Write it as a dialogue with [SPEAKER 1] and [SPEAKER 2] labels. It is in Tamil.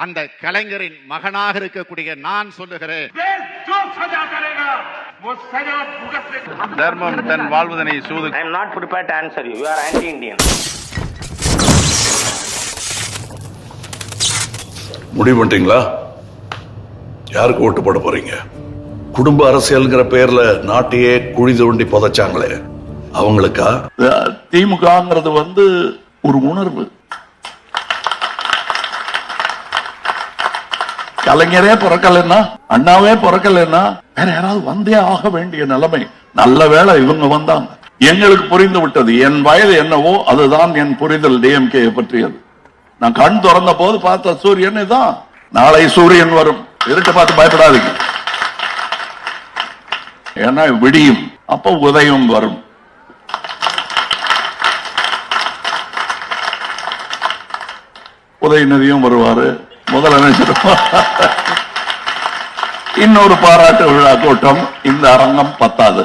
[SPEAKER 1] அந்த கலைஞரின் மகனாக இருக்கக்கூடிய நான் சொல்லுகிறேன்,
[SPEAKER 2] தர்மம் தன் வாழ்வதனை சூது.
[SPEAKER 3] I am not prepared to answer you. You are anti-Indian.
[SPEAKER 4] முடிவு பண்ணிட்டீங்களா? யாருக்கு ஓட்டு போட போறீங்க? குடும்ப அரசியல்ங்கிற பேர்ல நாட்டையே குழி தோண்டி புதைச்சாங்களே அவங்களுக்கா?
[SPEAKER 5] திமுகங்கிறது ஒரு உணர்வு. கலைஞரே பிறக்கலன்னா, அண்ணாவே பிறக்கலன்னா வேற யாராவது வந்தே ஆக வேண்டிய நிலைமை. நல்ல வேளை இவங்க வந்தாங்க. எங்களுக்கு புரிந்து விட்டது. என் வயது என்னவோ அதுதான் என் புரிதல் டிஎம்கே பற்றியது. நான் கண் திறந்த போது பார்த்த சூரியன் தான். நாளை சூரியன் வரும். இருட்டு பார்த்து பயப்படாதீங்க. ஏன்னா விடியும், அப்ப உதயம் வரும். உதயநிதியும் வருவாரு, முதலமைச்சரும். இன்னொரு பாராட்டு விழா கூட்டம். இந்த அரங்கம் பத்தாது.